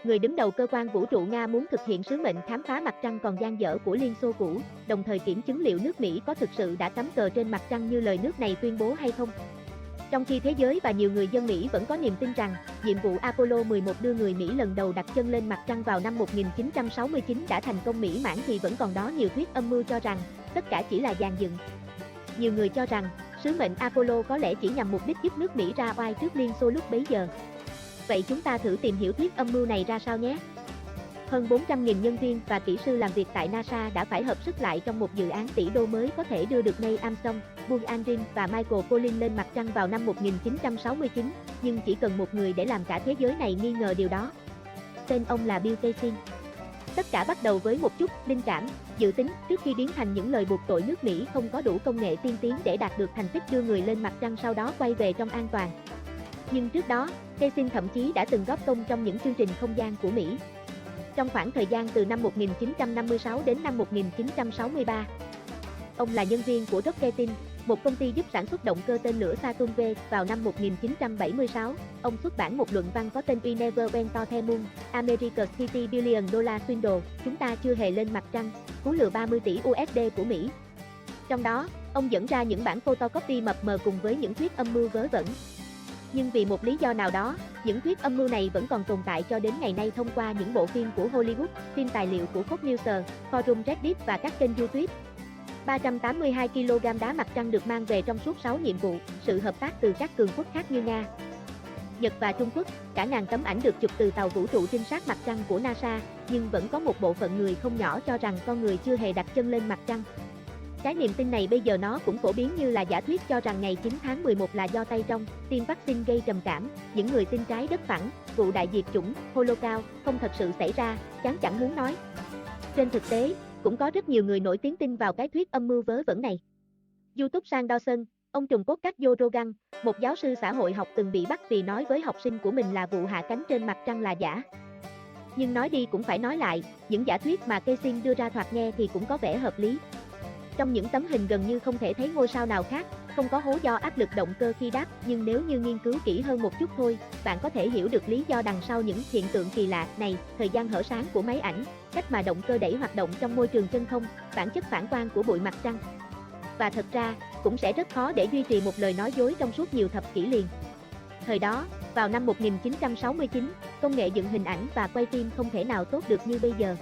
người đứng đầu cơ quan vũ trụ Nga muốn thực hiện sứ mệnh khám phá mặt trăng còn dang dở của Liên Xô cũ, đồng thời kiểm chứng liệu nước Mỹ có thực sự đã cắm cờ trên mặt trăng như lời nước này tuyên bố hay không. Trong khi thế giới và nhiều người dân Mỹ vẫn có niềm tin rằng, nhiệm vụ Apollo 11 đưa người Mỹ lần đầu đặt chân lên mặt trăng vào năm 1969 đã thành công mỹ mãn thì vẫn còn đó nhiều thuyết âm mưu cho rằng, tất cả chỉ là dàn dựng. Nhiều người cho rằng, sứ mệnh Apollo có lẽ chỉ nhằm mục đích giúp nước Mỹ ra oai trước Liên Xô lúc bấy giờ. Vậy chúng ta thử tìm hiểu thuyết âm mưu này ra sao nhé. Hơn 400.000 nhân viên và kỹ sư làm việc tại NASA đã phải hợp sức lại trong một dự án tỷ đô mới có thể đưa được Neil Armstrong, Buzz Aldrin và Michael Collins lên mặt trăng vào năm 1969, nhưng chỉ cần một người để làm cả thế giới này nghi ngờ điều đó. Tên ông là Bill Kaysing. Tất cả bắt đầu với một chút linh cảm, dự tính trước khi biến thành những lời buộc tội nước Mỹ không có đủ công nghệ tiên tiến để đạt được thành tích đưa người lên mặt trăng sau đó quay về trong an toàn. Nhưng trước đó, Kaysing thậm chí đã từng góp công trong những chương trình không gian của Mỹ. Trong khoảng thời gian từ năm 1956 đến năm 1963, ông là nhân viên của Rocketin, một công ty giúp sản xuất động cơ tên lửa Saturn V. Vào năm 1976, ông xuất bản một luận văn có tên We Never Went to the Moon, America's $50 billion Swindle, chúng ta chưa hề lên mặt trăng, cú lừa 30 tỷ USD của Mỹ. Trong đó, ông dẫn ra những bản photocopy mập mờ cùng với những thuyết âm mưu vớ vẩn. Nhưng vì một lý do nào đó, những thuyết âm mưu này vẫn còn tồn tại cho đến ngày nay thông qua những bộ phim của Hollywood, phim tài liệu của Fox News, forum Reddit và các kênh YouTube. 382 kg đá mặt trăng được mang về trong suốt 6 nhiệm vụ, sự hợp tác từ các cường quốc khác như Nga, Nhật và Trung Quốc, cả ngàn tấm ảnh được chụp từ tàu vũ trụ trinh sát mặt trăng của NASA, nhưng vẫn có một bộ phận người không nhỏ cho rằng con người chưa hề đặt chân lên mặt trăng. Cái niềm tin này bây giờ nó cũng phổ biến như là giả thuyết cho rằng ngày 9 tháng 11 là do tay trong, tiêm vaccine gây trầm cảm, những người tin trái đất phẳng, vụ đại diệt chủng, Holocaust, không thật sự xảy ra, chán chẳng muốn nói. Trên thực tế, cũng có rất nhiều người nổi tiếng tin vào cái thuyết âm mưu vớ vẩn này. YouTube Sang Dawson, ông trùm cốt cách Joe Rogan, một giáo sư xã hội học từng bị bắt vì nói với học sinh của mình là vụ hạ cánh trên mặt trăng là giả. Nhưng nói đi cũng phải nói lại, những giả thuyết mà Kaysing đưa ra thoạt nghe thì cũng có vẻ hợp lý. Trong những tấm hình gần như không thể thấy ngôi sao nào khác, không có hố do áp lực động cơ khi đáp, nhưng nếu như nghiên cứu kỹ hơn một chút thôi, bạn có thể hiểu được lý do đằng sau những hiện tượng kỳ lạ này, thời gian hở sáng của máy ảnh, cách mà động cơ đẩy hoạt động trong môi trường chân không, bản chất phản quang của bụi mặt trăng. Và thật ra, cũng sẽ rất khó để duy trì một lời nói dối trong suốt nhiều thập kỷ liền. Thời đó, vào năm 1969, công nghệ dựng hình ảnh và quay phim không thể nào tốt được như bây giờ.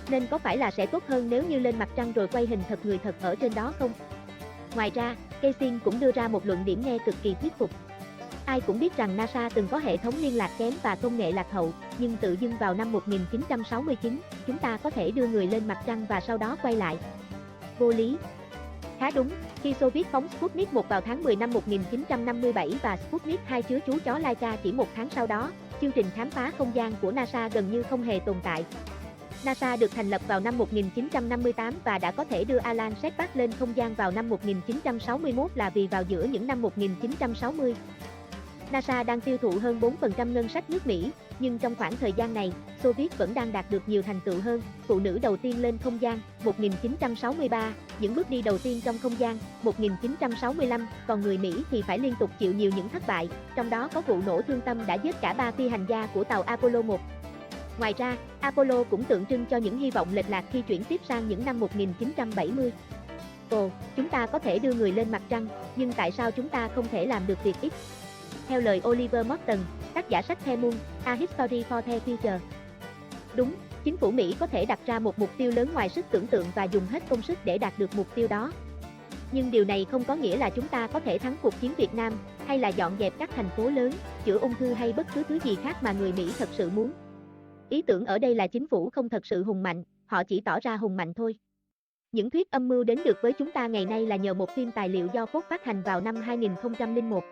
Nên có phải là sẽ tốt hơn nếu như lên mặt trăng rồi quay hình thật người thật ở trên đó không? Ngoài ra, Kaysing cũng đưa ra một luận điểm nghe cực kỳ thuyết phục. Ai cũng biết rằng NASA từng có hệ thống liên lạc kém và công nghệ lạc hậu, nhưng tự dưng vào năm 1969, chúng ta có thể đưa người lên mặt trăng và sau đó quay lại. Vô lý. Khá đúng, khi Xô Viết phóng Sputnik 1 vào tháng 10 năm 1957 và Sputnik 2 chứa chú chó Laika chỉ một tháng sau đó, chương trình khám phá không gian của NASA gần như không hề tồn tại. NASA được thành lập vào năm 1958 và đã có thể đưa Alan Shepard lên không gian vào năm 1961 là vì vào giữa những năm 1960. NASA đang tiêu thụ hơn 4% ngân sách nước Mỹ, nhưng trong khoảng thời gian này, Xô Viết vẫn đang đạt được nhiều thành tựu hơn. Phụ nữ đầu tiên lên không gian, 1963, những bước đi đầu tiên trong không gian, 1965, còn người Mỹ thì phải liên tục chịu nhiều những thất bại, trong đó có vụ nổ thương tâm đã giết cả 3 phi hành gia của tàu Apollo 1. Ngoài ra, Apollo cũng tượng trưng cho những hy vọng lệch lạc khi chuyển tiếp sang những năm 1970. Ồ, chúng ta có thể đưa người lên mặt trăng, nhưng tại sao chúng ta không thể làm được việc X? Theo lời Oliver Morton, tác giả sách The Moon, A History for the Future. Đúng, chính phủ Mỹ có thể đặt ra một mục tiêu lớn ngoài sức tưởng tượng và dùng hết công sức để đạt được mục tiêu đó. Nhưng điều này không có nghĩa là chúng ta có thể thắng cuộc chiến Việt Nam, hay là dọn dẹp các thành phố lớn, chữa ung thư hay bất cứ thứ gì khác mà người Mỹ thật sự muốn. Ý tưởng ở đây là chính phủ không thật sự hùng mạnh, họ chỉ tỏ ra hùng mạnh thôi. Những thuyết âm mưu đến được với chúng ta ngày nay là nhờ một phim tài liệu do Fox phát hành vào năm 2001.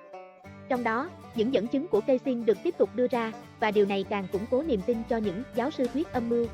Trong đó, những dẫn chứng của Kaysing được tiếp tục đưa ra, và điều này càng củng cố niềm tin cho những giáo sư thuyết âm mưu.